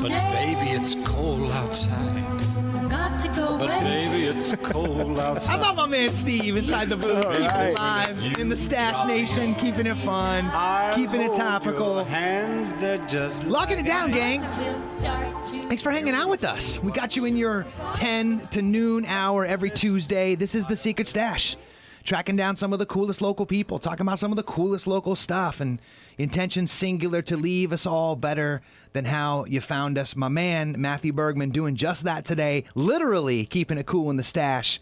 But baby, it's cold outside. But baby, it's cold outside. How about my man Steve inside the booth? Keeping it live in the Stash Nation, keeping it fun, keeping it topical. Hands that just Locking it down, gang. Thanks for hanging out with us. We got you in your 10 to noon hour every Tuesday. This is The Secret Stash. Tracking down some of the coolest local people, talking about some of the coolest local stuff, and intention singular to leave us all better than how you found us. My man, Matthew Bergman, doing just that today, literally keeping it cool in the stash.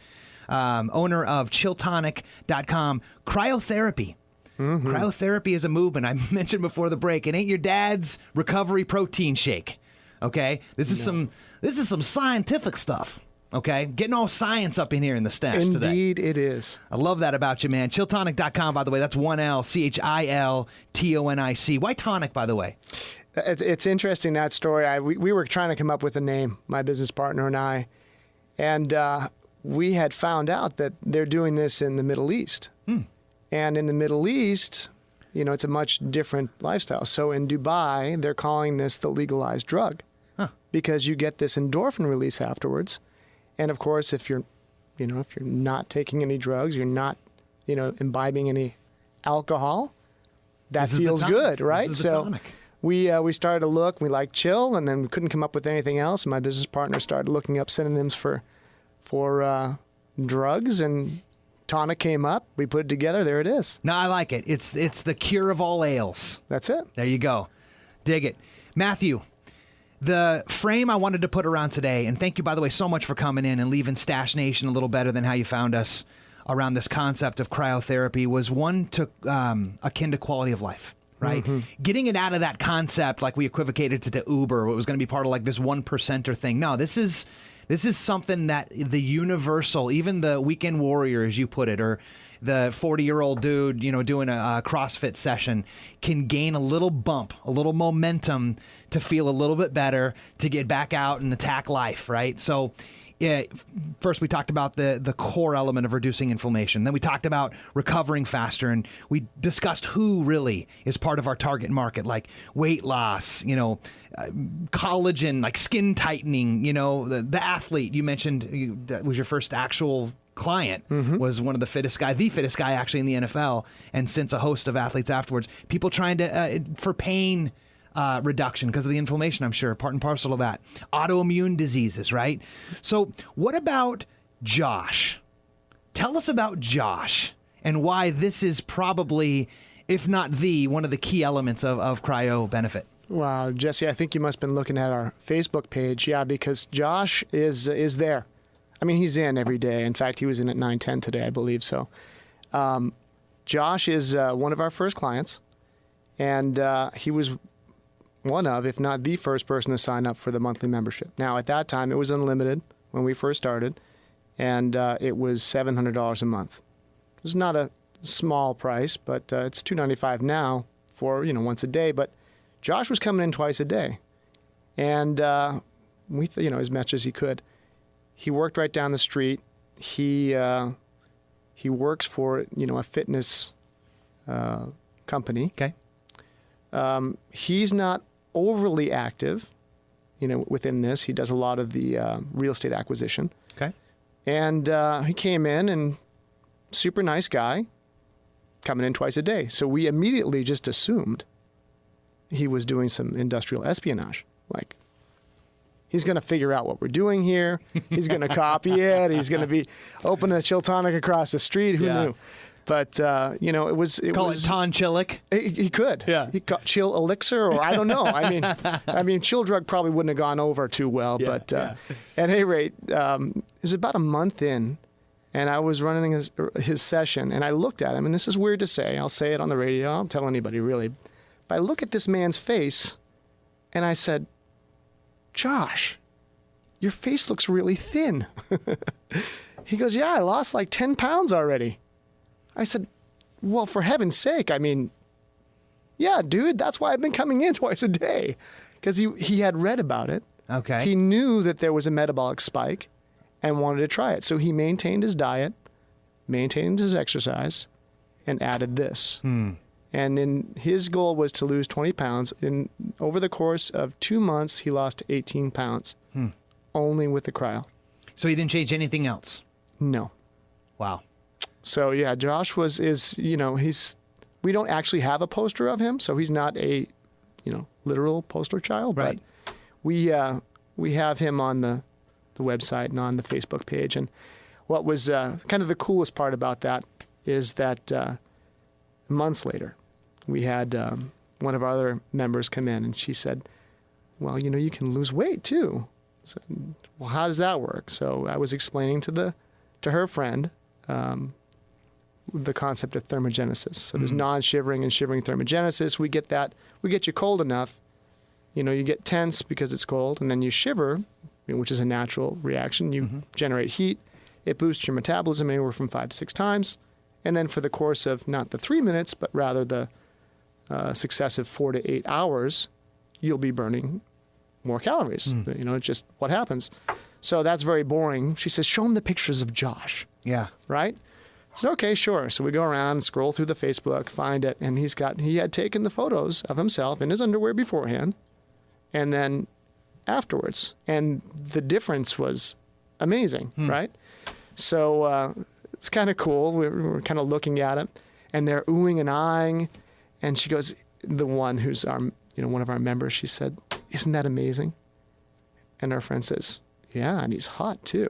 Owner of Chiltonic.com. Cryotherapy. Cryotherapy is a movement. I mentioned before the break. It ain't your dad's recovery protein shake. Okay? This is some scientific stuff. Okay, getting all science up in here in the stash today. Indeed, it is. I love that about you, man. Chiltonic.com, by the way. That's 1L, Chiltonic. Why tonic, by the way? It's interesting, that story. We were trying to come up with a name, my business partner and I, and we had found out that they're doing this in the Middle East. And in the Middle East, you know, it's a much different lifestyle. So in Dubai, they're calling this the legalized drug because you get this endorphin release afterwards. And of course, if you're not taking any drugs, you're not, imbibing any alcohol, that feels good, right? So we started to look. We liked chill, and then we couldn't come up with anything else. And my business partner started looking up synonyms for drugs, and tonic came up. We put it together. There it is. No, I like it. It's the cure of all ails. That's it. There you go. Dig it, Matthew. The frame I wanted to put around today, and thank you, by the way, so much for coming in and leaving Stash Nation a little better than how you found us around this concept of cryotherapy, was one to akin to quality of life, right? Getting it out of that concept, like we equivocated to Uber, what was going to be part of like this 1%er thing. No, this is something that the universal, even the weekend warrior, as you put it, or the 40-year-old dude, doing a CrossFit session, can gain a little bump, a little momentum to feel a little bit better, to get back out and attack life, right? So first we talked about the core element of reducing inflammation. Then we talked about recovering faster, and we discussed who really is part of our target market, like weight loss, collagen, like skin tightening, the athlete you mentioned that was your first actual client, was one of the fittest guy actually in the NFL, and since a host of athletes afterwards. People trying to for pain reduction because of the inflammation, I'm sure, part and parcel of that. Autoimmune diseases, right? So what about Josh? Tell us about Josh and why this is probably, if not one of the key elements of cryo benefit. Wow, Jesse, I think you must have been looking at our Facebook page. Yeah, because Josh is there. I mean, he's in every day. In fact, he was in at 9:10 today, I believe. So Josh is one of our first clients, and he was one of, if not the first person to sign up for the monthly membership. Now, at that time, it was unlimited when we first started, and it was $700 a month. It was not a small price, but it's $295 now for, once a day. But Josh was coming in twice a day, and we, as much as he could. He worked right down the street. He works for a fitness company. Okay. He's not overly active, within this. He does a lot of the real estate acquisition. Okay. And he came in, and super nice guy, coming in twice a day. So we immediately just assumed he was doing some industrial espionage, like. He's going to figure out what we're doing here. He's going to copy it. He's going to be opening a Chiltonic across the street. Who knew? But, it was... Call it Ton Chilic? He could. Yeah. He got Chill Elixir, or I don't know. I mean, Chill Drug probably wouldn't have gone over too well. Yeah, but at any rate, it was about a month in, and I was running his session, and I looked at him, and this is weird to say. I'll say it on the radio. I don't tell anybody, really. But I look at this man's face, and I said, Josh, your face looks really thin. He goes, yeah, I lost like 10 pounds already. I said, well, for heaven's sake, yeah, dude, that's why I've been coming in twice a day. Because he had read about it. Okay. He knew that there was a metabolic spike and wanted to try it. So he maintained his diet, maintained his exercise, and added this. And his goal was to lose 20 pounds. Over the course of 2 months, he lost 18 pounds, only with the cryo. So he didn't change anything else? No. Wow. So yeah, Josh we don't actually have a poster of him, so he's not a, literal poster child, right. But we have him on the website and on the Facebook page. And what was kind of the coolest part about that is that months later, we had one of our other members come in, and she said, well, you can lose weight too. So, well, how does that work? So I was explaining to her friend the concept of thermogenesis. So there's non-shivering and shivering thermogenesis. We get you cold enough, you get tense because it's cold, and then you shiver, which is a natural reaction. You generate heat. It boosts your metabolism anywhere from 5 to 6 times. And then for the course of not the 3 minutes, but rather the successive 4 to 8 hours, you'll be burning more calories. It's just what happens. So that's very boring. She says, show him the pictures of Josh. Yeah. Right? I said, okay, sure. So we go around, scroll through the Facebook, find it, and he had taken the photos of himself in his underwear beforehand and then afterwards. And the difference was amazing, right? So it's kind of cool. We're kind of looking at it, and they're oohing and eyeing. And she goes, the one who's one of our members, she said, isn't that amazing? And our friend says, yeah, and he's hot too.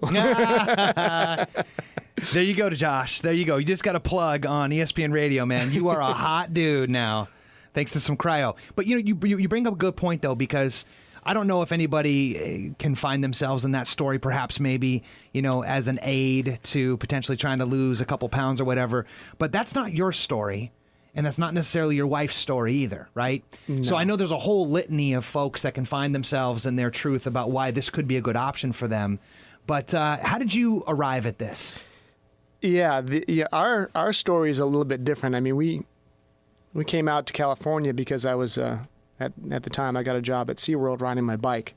There you go, Josh. There you go. You just got a plug on ESPN Radio, man. You are a hot dude now, thanks to some cryo. But you bring up a good point though, because I don't know if anybody can find themselves in that story, perhaps maybe, as an aid to potentially trying to lose a couple pounds or whatever. But that's not your story. And that's not necessarily your wife's story either, right? No. So I know there's a whole litany of folks that can find themselves in their truth about why this could be a good option for them. But how did you arrive at this? Yeah, our story is a little bit different. I mean, we came out to California because I was at the time I got a job at SeaWorld riding my bike,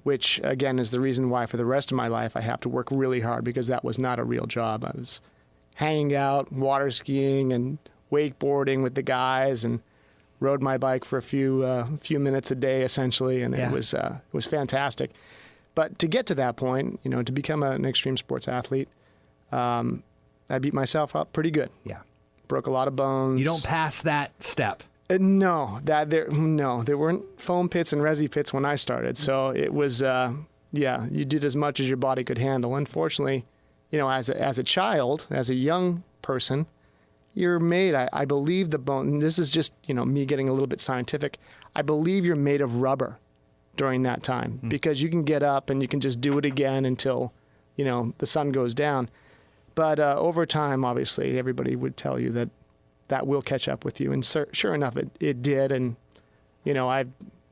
which again is the reason why for the rest of my life I have to work really hard, because that was not a real job. I was hanging out, water skiing, and wakeboarding with the guys, and rode my bike for a few minutes a day essentially, and it was fantastic. But to get to that point, to become an extreme sports athlete, I beat myself up pretty good. Yeah. Broke a lot of bones. You don't pass that step. No, there weren't foam pits and resi pits when I started. So it was, you did as much as your body could handle. Unfortunately, as a child, as a young person, you're made, I believe the bone, and this is just, me getting a little bit scientific, I believe you're made of rubber during that time, because you can get up and you can just do it again until, the sun goes down. But over time, obviously, everybody would tell you that will catch up with you. And sure enough, it did. And, I've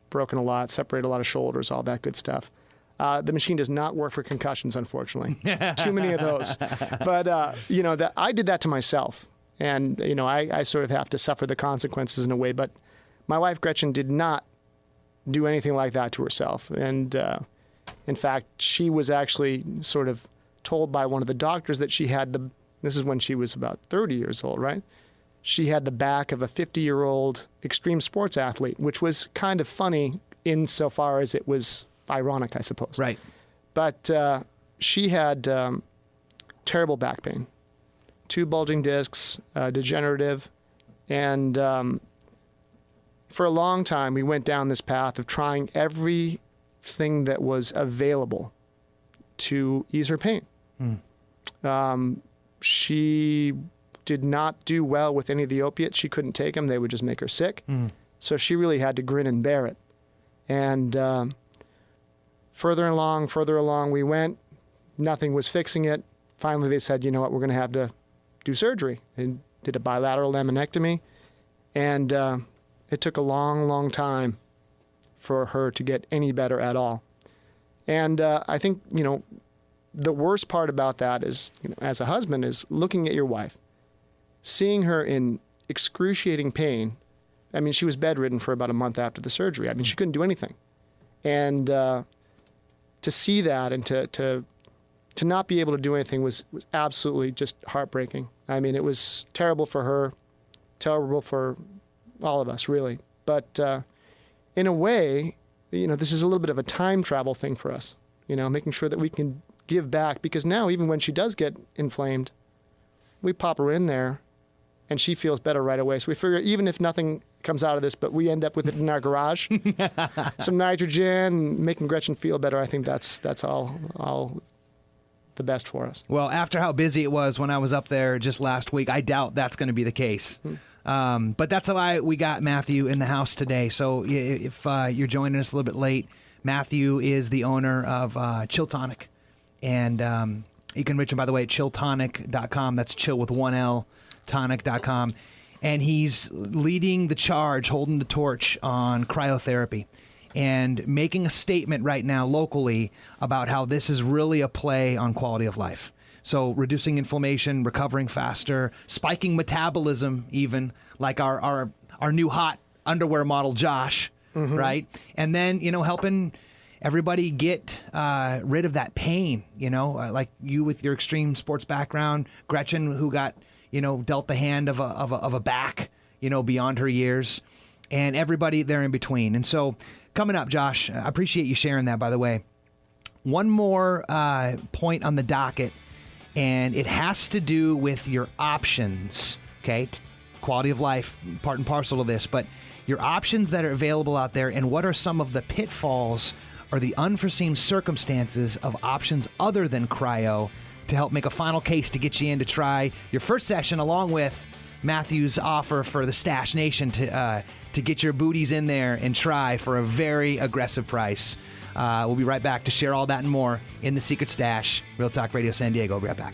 broken a lot, separated a lot of shoulders, all that good stuff. The machine does not work for concussions, unfortunately. Too many of those. But, I did that to myself. And, I sort of have to suffer the consequences in a way. But my wife, Gretchen, did not do anything like that to herself. And, in fact, she was actually sort of told by one of the doctors that she had this is when she was about 30 years old, right? She had the back of a 50-year-old extreme sports athlete, which was kind of funny insofar as it was ironic, I suppose. Right. But she had terrible back pain, 2 bulging discs, degenerative, and for a long time we went down this path of trying everything that was available to ease her pain. She did not do well with any of the opiates. She couldn't take them. They would just make her sick. So she really had to grin and bear it. And further along we went. Nothing was fixing it. Finally, they said, you know what, we're going to have to do surgery. And did a bilateral laminectomy. And it took a long, long time for her to get any better at all. And I think, the worst part about that is, as a husband, is looking at your wife, seeing her in excruciating pain. I mean, she was bedridden for about a month after the surgery. I mean, she couldn't do anything. And to see that and to not be able to do anything was absolutely just heartbreaking. I mean, it was terrible for her, terrible for all of us, really. But in a way, this is a little bit of a time travel thing for us, making sure that we can give back. Because now, even when she does get inflamed, we pop her in there and she feels better right away. So we figure even if nothing comes out of this, but we end up with it in our garage, some nitrogen, making Gretchen feel better, I think that's all the best for us. Well, after how busy it was when I was up there just last week, I doubt that's going to be the case. But that's why we got Matthew in the house today. So if you're joining us a little bit late, Matthew is the owner of Chiltonic. And you can reach him, by the way, at chiltonic.com. That's chill with one L, tonic.com. And he's leading the charge, holding the torch on cryotherapy and making a statement right now locally about how this is really a play on quality of life. So reducing inflammation, recovering faster, spiking metabolism even, like our new hot underwear model, Josh, right? And then, helping everybody get rid of that pain, like you with your extreme sports background, Gretchen, who got, dealt the hand of a back, beyond her years, and everybody there in between. And so coming up, Josh, I appreciate you sharing that, by the way. One more point on the docket, and it has to do with your options, okay? Quality of life, part and parcel of this, but your options that are available out there, and what are some of the pitfalls or the unforeseen circumstances of options other than cryo to help make a final case to get you in to try your first session, along with Matthew's offer for the Stash Nation to get your booties in there and try for a very aggressive price. We'll be right back to share all that and more in the Secret Stash. Real Talk Radio San Diego. We'll be right back.